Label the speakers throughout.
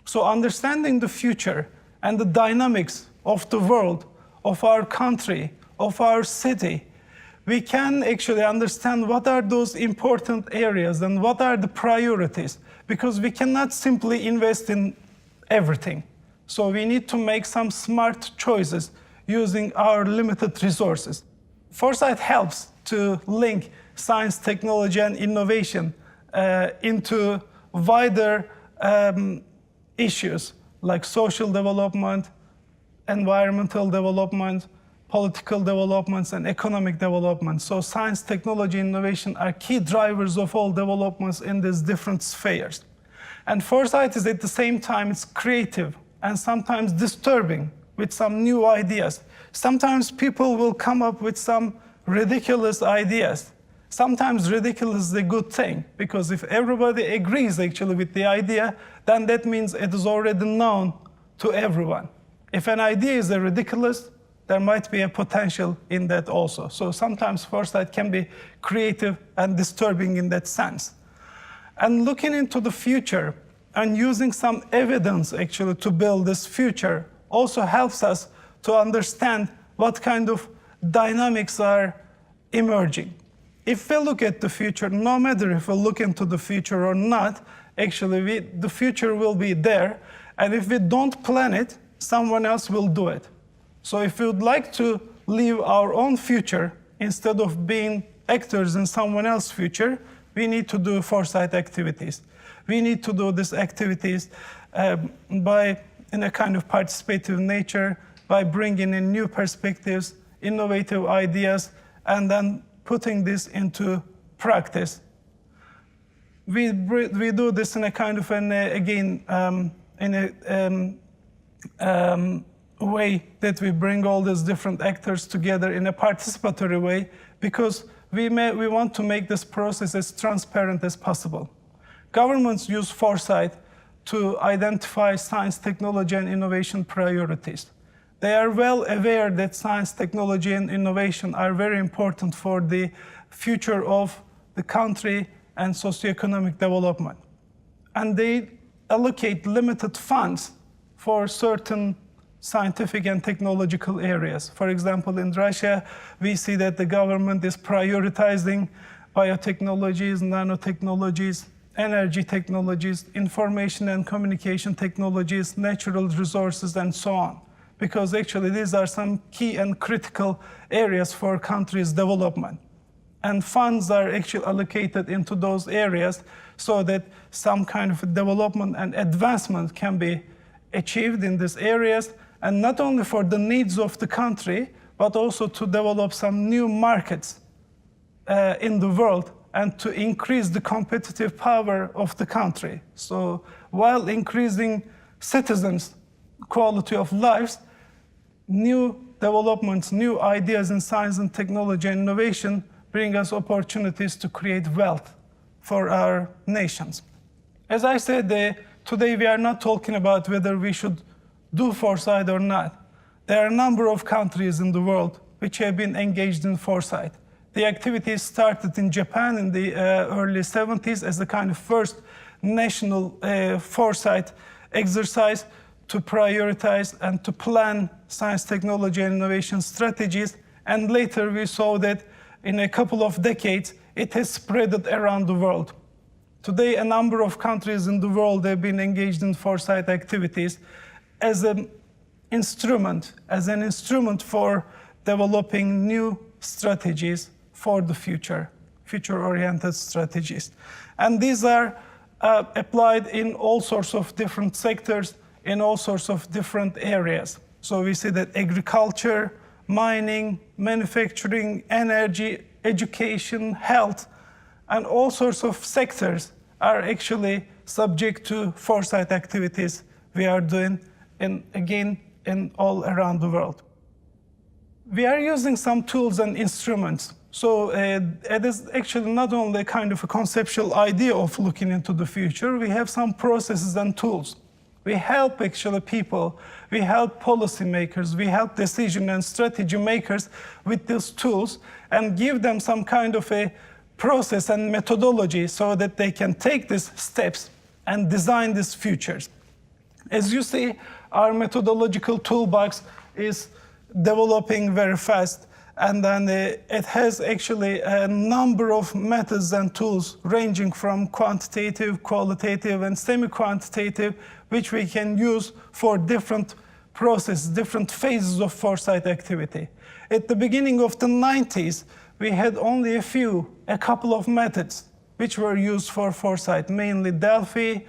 Speaker 1: So understanding the future and the dynamics of the world, of our country, of our city, we can actually understand what are those important areas and what are the priorities, because we cannot simply invest in everything. So we need to make some smart choices using our limited resources. Foresight helps to link science, technology, and innovation into wider issues like social development, environmental development, political developments, and economic development. So science, technology, innovation are key drivers of all developments in these different spheres. And foresight is at the same time, it's creative and sometimes disturbing with some new ideas. Sometimes people will come up with some ridiculous ideas. Sometimes ridiculous is a good thing, because if everybody agrees actually with the idea, then that means it is already known to everyone. If an idea is ridiculous, there might be a potential in that also. So sometimes foresight can be creative and disturbing in that sense. And looking into the future and using some evidence actually to build this future also helps us to understand what kind of dynamics are emerging. If we look at the future, no matter if we look into the future or not, actually the future will be there. And if we don't plan it, someone else will do it. So if we would like to live our own future instead of being actors in someone else's future, we need to do foresight activities. We need to do these activities in a kind of participative nature, by bringing in new perspectives, innovative ideas, and then putting this into practice. We do this in a kind of way that we bring all these different actors together in a participatory way, because we want to make this process as transparent as possible. Governments use foresight to identify science, technology, and innovation priorities. They are well aware that science, technology, and innovation are very important for the future of the country and socioeconomic development. And they allocate limited funds for certain scientific and technological areas. For example, in Russia, we see that the government is prioritizing biotechnologies, nanotechnologies, energy technologies, information and communication technologies, natural resources, and so on. Because actually these are some key and critical areas for countries' development. And funds are actually allocated into those areas so that some kind of development and advancement can be achieved in these areas, and not only for the needs of the country, but also to develop some new markets in the world and to increase the competitive power of the country. So while increasing citizens' quality of lives, new developments, new ideas in science and technology and innovation bring us opportunities to create wealth for our nations. As I said, today we are not talking about whether we should do foresight or not. There are a number of countries in the world which have been engaged in foresight. The activities started in Japan in the early 70s as a kind of first national foresight exercise to prioritize and to plan science, technology, and innovation strategies. And later we saw that in a couple of decades, it has spread around the world. Today, a number of countries in the world have been engaged in foresight activities as an instrument for developing new strategies for the future-oriented strategies. And these are applied in all sorts of different sectors, in all sorts of different areas. So we see that agriculture, mining, manufacturing, energy, education, health, and all sorts of sectors are actually subject to foresight activities we are doing in all around the world. We are using some tools and instruments. So it is actually not only kind of a conceptual idea of looking into the future, we have some processes and tools. We help actually people, we help policymakers, we help decision and strategy makers with these tools and give them some kind of a process and methodology so that they can take these steps and design these futures. As you see, our methodological toolbox is developing very fast, and then it has actually a number of methods and tools ranging from quantitative, qualitative, and semi-quantitative, which we can use for different processes, different phases of foresight activity. At the beginning of the 90s, we had only a couple of methods which were used for foresight, mainly Delphi,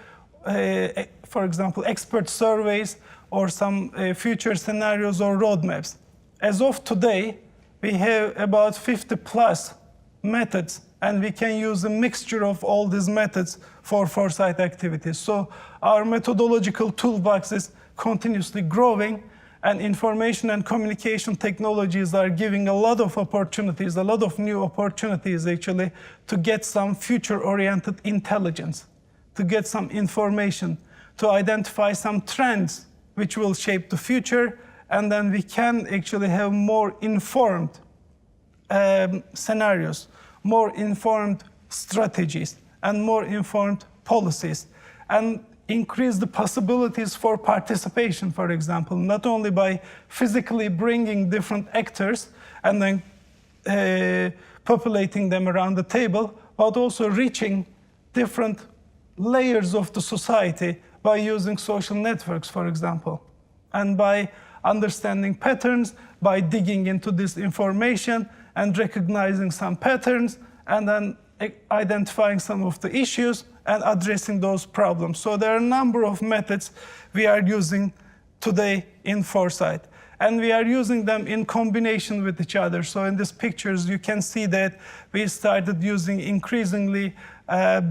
Speaker 1: for example, expert surveys, or some future scenarios or roadmaps. As of today, we have about 50 plus methods, and we can use a mixture of all these methods for foresight activities. So our methodological toolbox is continuously growing, and information and communication technologies are giving a lot of opportunities, a lot of new opportunities actually, to get some future-oriented intelligence, to get some information, to identify some trends which will shape the future, and then we can actually have more informed scenarios, more informed strategies, and more informed policies, and increase the possibilities for participation, for example, not only by physically bringing different actors and then populating them around the table, but also reaching different layers of the society by using social networks, for example, and by understanding patterns, by digging into this information and recognizing some patterns, and then identifying some of the issues and addressing those problems. So there are a number of methods we are using today in foresight, and we are using them in combination with each other. So in these pictures, you can see that we started using increasingly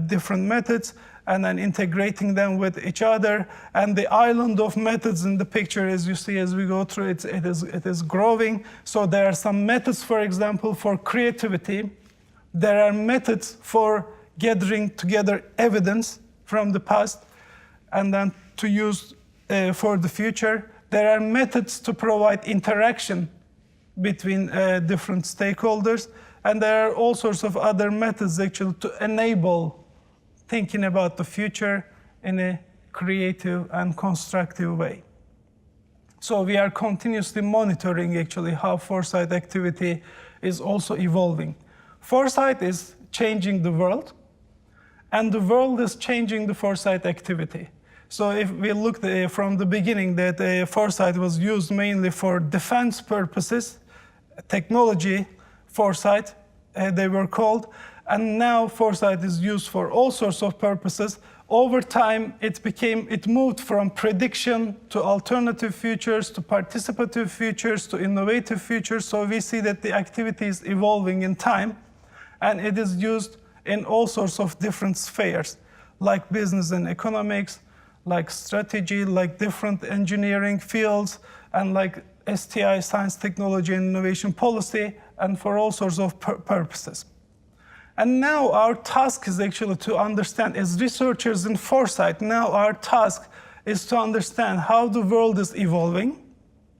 Speaker 1: different methods and then integrating them with each other. And the island of methods in the picture, as you see as we go through it, it is growing. So there are some methods, for example, for creativity. There are methods for gathering together evidence from the past and then to use for the future. There are methods to provide interaction between different stakeholders. And there are all sorts of other methods actually to enable thinking about the future in a creative and constructive way. So we are continuously monitoring actually how foresight activity is also evolving. Foresight is changing the world, and the world is changing the foresight activity. So if we look from the beginning that foresight was used mainly for defense purposes, technology foresight, they were called, and now foresight is used for all sorts of purposes. Over time, it moved from prediction to alternative futures, to participative futures, to innovative futures. So we see that the activity is evolving in time, and it is used in all sorts of different spheres, like business and economics, like strategy, like different engineering fields, and like STI, science, technology, and innovation policy, and for all sorts of purposes. And now our task is actually to understand, as researchers in foresight, now our task is to understand how the world is evolving,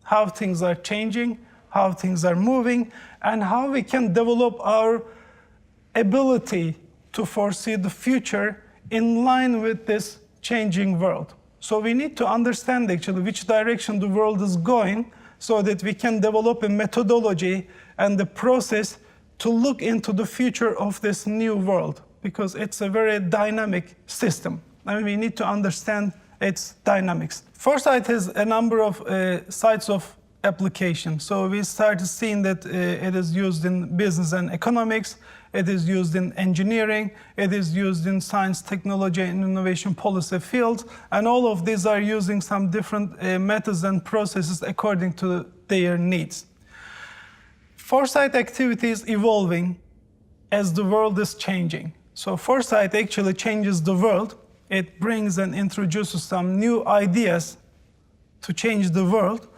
Speaker 1: how things are changing, how things are moving, and how we can develop our ability to foresee the future in line with this changing world. So we need to understand actually which direction the world is going so that we can develop a methodology and the process to look into the future of this new world, because it's a very dynamic system, and we need to understand its dynamics. Foresight has a number of sites of application. So we started seeing that it is used in business and economics, it is used in engineering, it is used in science, technology, and innovation policy fields, and all of these are using some different methods and processes according to their needs. Foresight activity is evolving as the world is changing. So foresight actually changes the world. It brings and introduces some new ideas to change the world,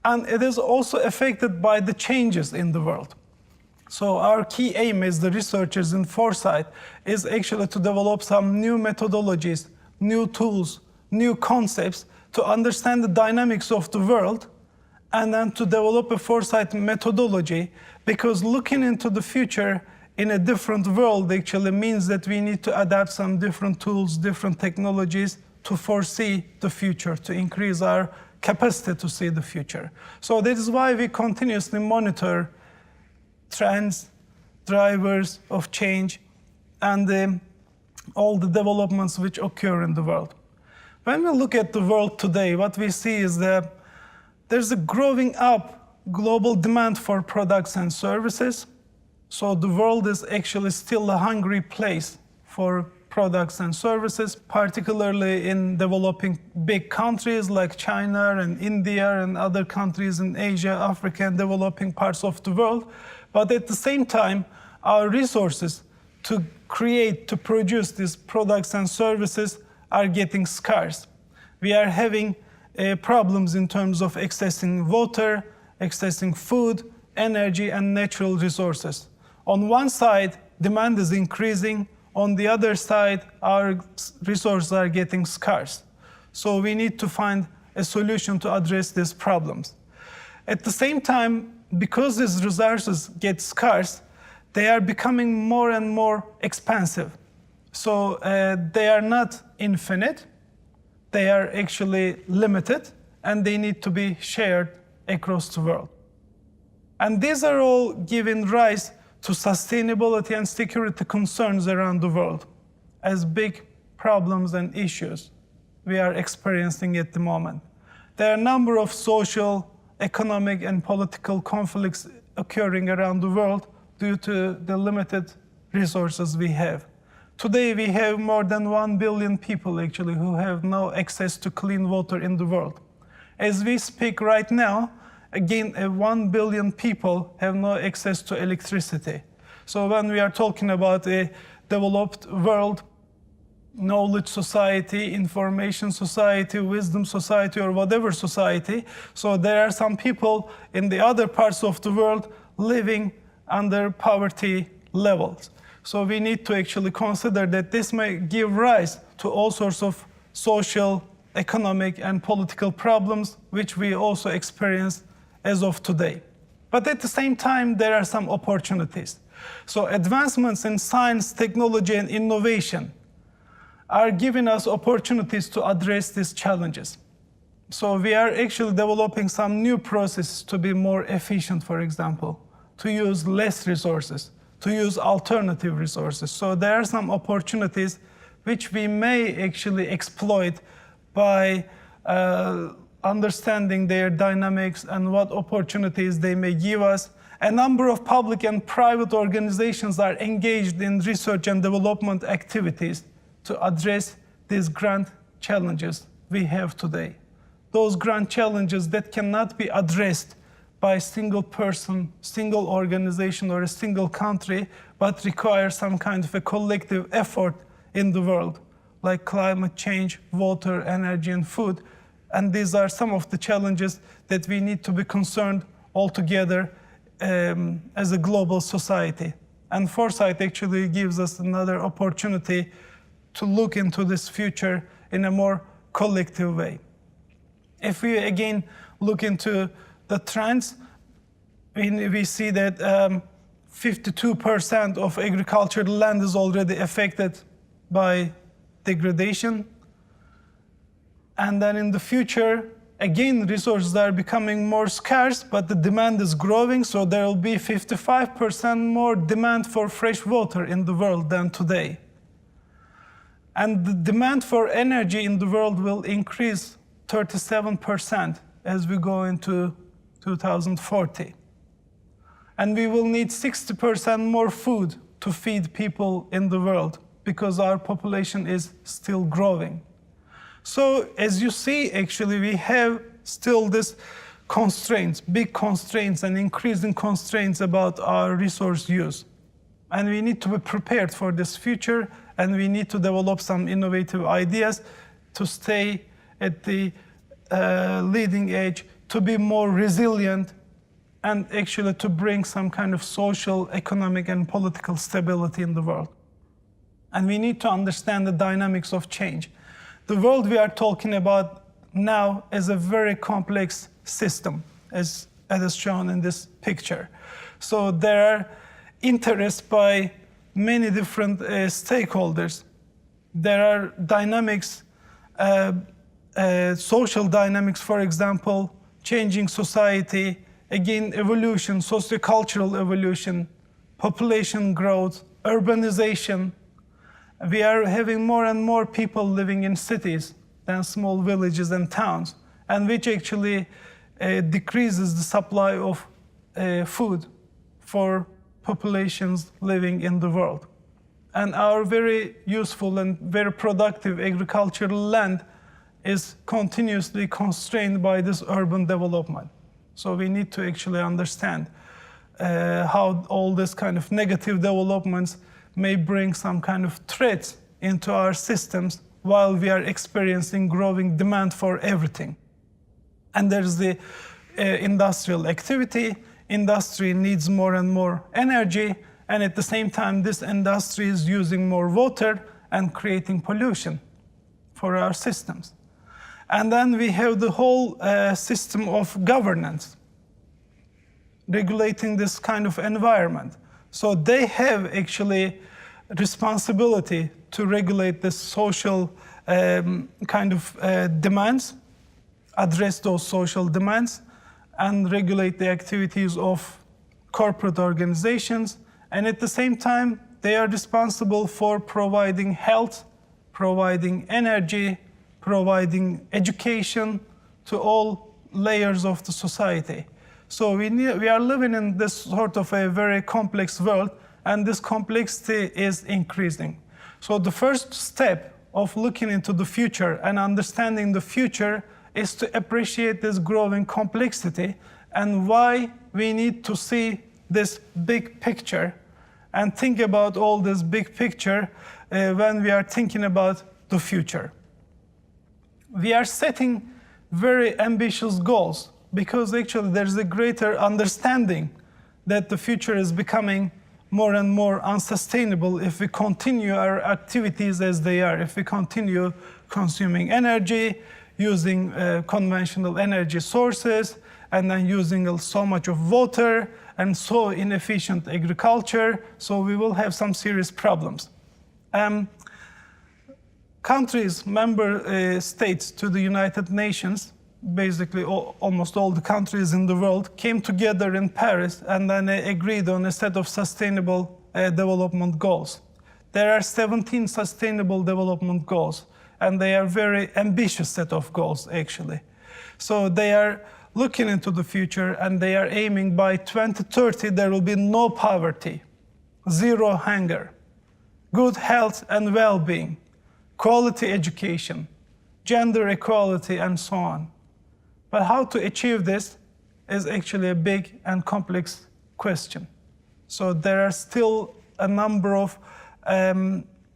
Speaker 1: and it is also affected by the changes in the world. So our key aim as the researchers in foresight is actually to develop some new methodologies, new tools, new concepts to understand the dynamics of the world, and then to develop a foresight methodology, because looking into the future in a different world actually means that we need to adapt some different tools, different technologies to foresee the future, to increase our capacity to see the future. So that is why we continuously monitor trends, drivers of change, and all the developments which occur in the world. When we look at the world today, what we see is that there's a growing up global demand for products and services. So the world is actually still a hungry place for products and services, particularly in developing big countries like China and India and other countries in Asia, Africa, and developing parts of the world. But at the same time, our resources to create, to produce these products and services are getting scarce. We are having problems in terms of accessing water, accessing food, energy, and natural resources. On one side, demand is increasing. On the other side, our resources are getting scarce. So we need to find a solution to address these problems. At the same time, because these resources get scarce, they are becoming more and more expensive. So they are not infinite, they are actually limited, and they need to be shared across the world. And these are all giving rise to sustainability and security concerns around the world as big problems and issues we are experiencing at the moment. There are a number of social, economic, and political conflicts occurring around the world due to the limited resources we have. Today, we have more than 1 billion people actually who have no access to clean water in the world. As we speak right now, again, 1 billion people have no access to electricity. So when we are talking about a developed world, knowledge society, information society, wisdom society, or whatever society, so there are some people in the other parts of the world living under poverty levels. So we need to actually consider that this may give rise to all sorts of social, economic, and political problems, which we also experience as of today. But at the same time, there are some opportunities. So advancements in science, technology, and innovation are giving us opportunities to address these challenges. So we are actually developing some new processes to be more efficient, for example, to use less resources, to use alternative resources. So there are some opportunities which we may actually exploit by understanding their dynamics and what opportunities they may give us. A number of public and private organizations are engaged in research and development activities to address these grand challenges we have today. Those grand challenges that cannot be addressed by a single person, single organization, or a single country, but require some kind of a collective effort in the world, like climate change, water, energy, and food. And these are some of the challenges that we need to be concerned altogether as a global society. And ForSight actually gives us another opportunity to look into this future in a more collective way. If we again look into the trends, we see that 52% of agricultural land is already affected by degradation. And then in the future, again, resources are becoming more scarce, but the demand is growing, so there will be 55% more demand for fresh water in the world than today. And the demand for energy in the world will increase 37% as we go into 2040. And we will need 60% more food to feed people in the world because our population is still growing. So as you see, actually, we have still this constraints, big constraints and increasing constraints about our resource use. And we need to be prepared for this future, and we need to develop some innovative ideas to stay at the leading edge, to be more resilient, and actually to bring some kind of social, economic, and political stability in the world. And we need to understand the dynamics of change. The world we are talking about now is a very complex system, as is shown in this picture. So there are interests by many different stakeholders. There are dynamics social dynamics, for example, changing society, again, evolution, sociocultural evolution, population growth, urbanization. We are having more and more people living in cities than small villages and towns, and which actually decreases the supply of food for populations living in the world. And our very useful and very productive agricultural land is continuously constrained by this urban development. So we need to actually understand how all this kind of negative developments may bring some kind of threats into our systems while we are experiencing growing demand for everything. And there's the industrial activity. Industry needs more and more energy, and at the same time, this industry is using more water and creating pollution for our systems. And then we have the whole system of governance regulating this kind of environment. So they have actually responsibility to regulate the social kind of demands, address those social demands, and regulate the activities of corporate organizations. And at the same time, they are responsible for providing health, providing energy, providing education to all layers of the society. So we are living in this sort of a very complex world, and this complexity is increasing. So the first step of looking into the future and understanding the future is to appreciate this growing complexity and why we need to see this big picture and think about all this big picture when we are thinking about the future. We are setting very ambitious goals because actually there's a greater understanding that the future is becoming more and more unsustainable if we continue our activities as they are, if we continue consuming energy, using conventional energy sources, and then using so much of water and so inefficient agriculture, so we will have some serious problems. Countries, member states to the United Nations, basically almost all the countries in the world, came together in Paris and then agreed on a set of sustainable development goals. There are 17 sustainable development goals, and they are very ambitious set of goals, actually. So they are looking into the future, and they are aiming by 2030 there will be no poverty, zero hunger, good health and well-being, quality education, gender equality, and so on. But how to achieve this is actually a big and complex question. So there are still a number of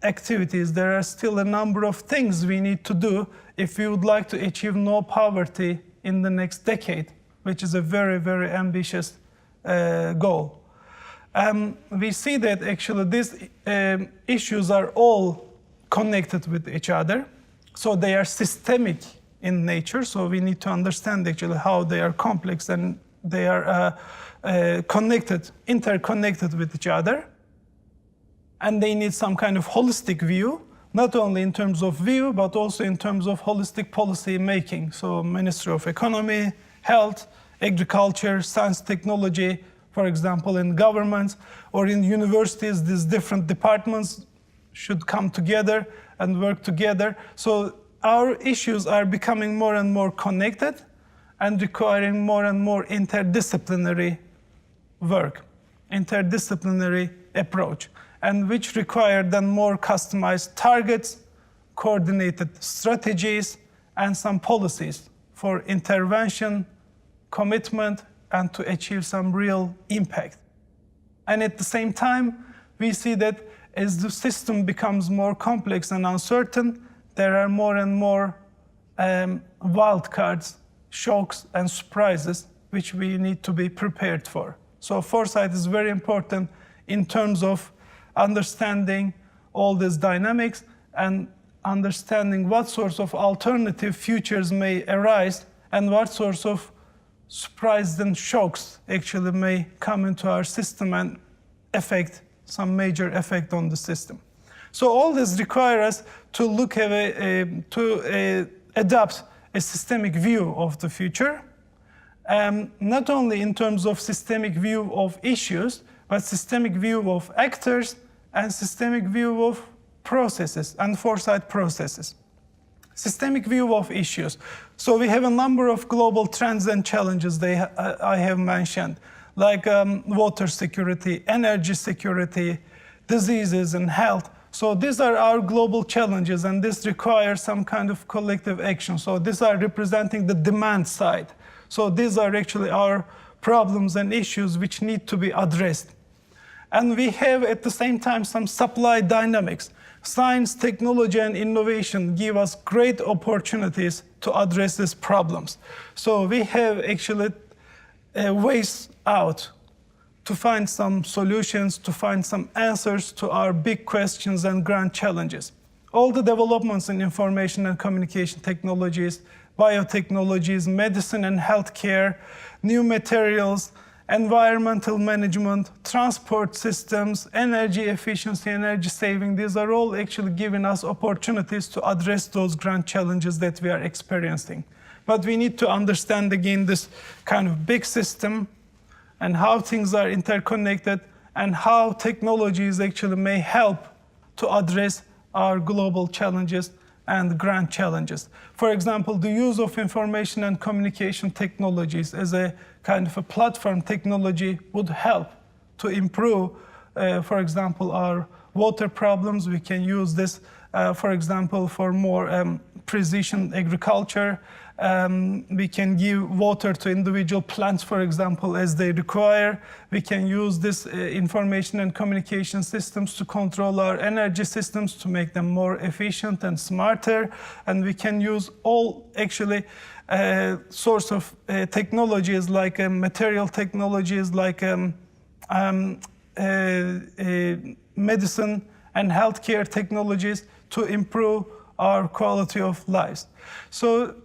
Speaker 1: activities, there are still a number of things we need to do if we would like to achieve no poverty in the next decade, which is a very, very ambitious goal. We see that actually these issues are all connected with each other. So they are systemic in nature, so we need to understand actually how they are complex and they are interconnected with each other. And they need some kind of holistic view, not only in terms of view, but also in terms of holistic policy making. So Ministry of Economy, Health, Agriculture, Science, Technology, for example, in governments or in universities, these different departments should come together and work together. So our issues are becoming more and more connected and requiring more and more interdisciplinary work, interdisciplinary approach, and which require then more customized targets, coordinated strategies, and some policies for intervention, commitment, and to achieve some real impact. And at the same time, we see that as the system becomes more complex and uncertain, there are more and more wildcards, shocks, and surprises which we need to be prepared for. So foresight is very important in terms of understanding all these dynamics and understanding what sorts of alternative futures may arise and what sorts of surprises and shocks actually may come into our system and affect some major effect on the system. So all this requires us to look at adopt a systemic view of the future, not only in terms of systemic view of issues, but systemic view of actors and systemic view of processes and foresight processes. Systemic view of issues. So we have a number of global trends and challenges I have mentioned, like water security, energy security, diseases and health. So these are our global challenges, and this requires some kind of collective action. So these are representing the demand side. So these are actually our problems and issues which need to be addressed. And we have at the same time some supply dynamics. Science, technology, and innovation give us great opportunities to address these problems. So we have actually ways out to find some solutions, to find some answers to our big questions and grand challenges. All the developments in information and communication technologies, biotechnologies, medicine and healthcare, new materials, environmental management, transport systems, energy efficiency, energy saving, these are all actually giving us opportunities to address those grand challenges that we are experiencing. But we need to understand again this kind of big system and how things are interconnected and how technologies actually may help to address our global challenges and grand challenges. For example, the use of information and communication technologies as a kind of a platform technology would help to improve, for example, our water problems. We can use this, for example, for more precision agriculture. We can give water to individual plants, for example, as they require. We can use this information and communication systems to control our energy systems, to make them more efficient and smarter. And we can use all actually sorts of technologies like material technologies, like medicine and healthcare technologies to improve our quality of lives. So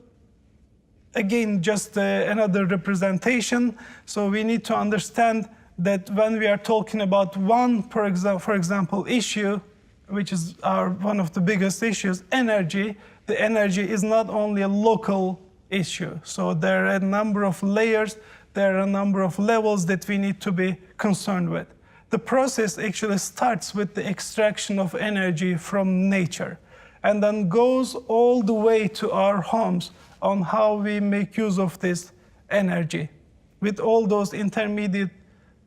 Speaker 1: again, just another representation. So we need to understand that when we are talking about one, for example, issue, which is one of the biggest issues, energy, the energy is not only a local issue. So there are a number of layers, there are a number of levels that we need to be concerned with. The process actually starts with the extraction of energy from nature and then goes all the way to our homes on how we make use of this energy with all those intermediate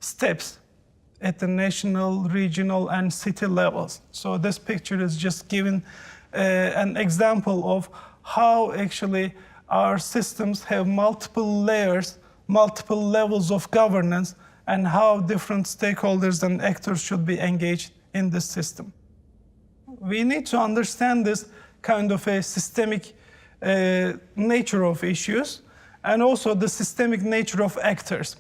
Speaker 1: steps at the national, regional, and city levels. So this picture is just giving an example of how actually our systems have multiple layers, multiple levels of governance, and how different stakeholders and actors should be engaged in this system. We need to understand this kind of a systemic nature of issues and also the systemic nature of actors.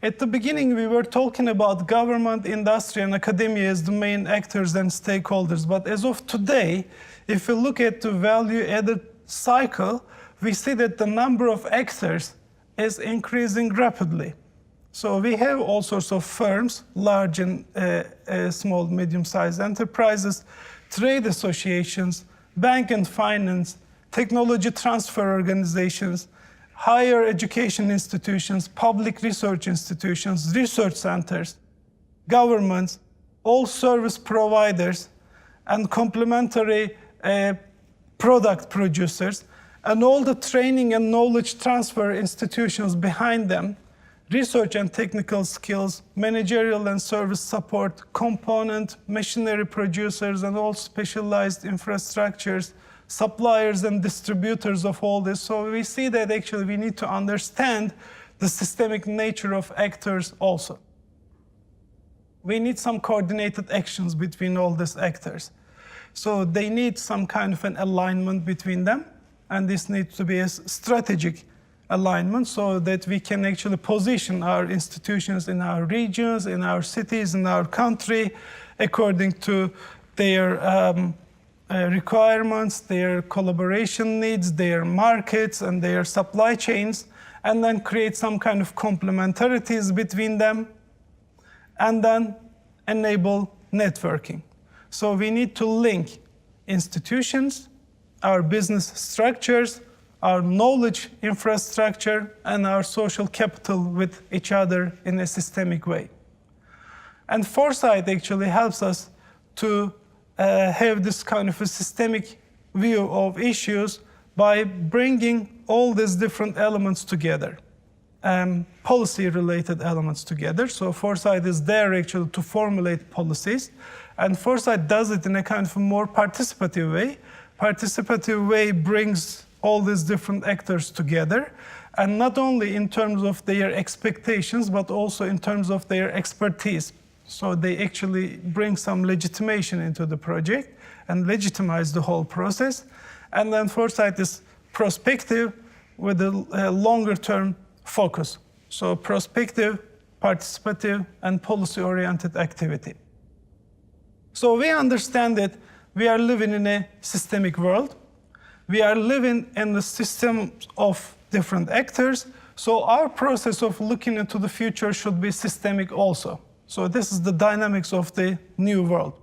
Speaker 1: At the beginning, we were talking about government, industry, and academia as the main actors and stakeholders. But as of today, if we look at the value-added cycle, we see that the number of actors is increasing rapidly. So we have all sorts of firms, large and small, medium-sized enterprises, trade associations, bank and finance, technology transfer organizations, higher education institutions, public research institutions, research centers, governments, all service providers, and complementary product producers, and all the training and knowledge transfer institutions behind them, research and technical skills, managerial and service support, component, machinery producers, and all specialized infrastructures, suppliers and distributors of all this. So we see that actually we need to understand the systemic nature of actors also. We need some coordinated actions between all these actors. So they need some kind of an alignment between them, and this needs to be a strategic alignment so that we can actually position our institutions in our regions, in our cities, in our country, according to their requirements, their collaboration needs, their markets, and their supply chains, and then create some kind of complementarities between them, and then enable networking. So we need to link institutions, our business structures, our knowledge infrastructure, and our social capital with each other in a systemic way. And Foresight actually helps us to have this kind of a systemic view of issues by bringing all these different elements together, policy-related elements together. So Foresight is there actually to formulate policies, and Foresight does it in a kind of a more participative way. Participative way brings all these different actors together, and not only in terms of their expectations, but also in terms of their expertise. So they actually bring some legitimation into the project and legitimize the whole process. And then Foresight is prospective with a longer-term focus. So prospective, participative, and policy-oriented activity. So we understand that we are living in a systemic world. We are living in the system of different actors. So our process of looking into the future should be systemic also. So this is the dynamics of the new world.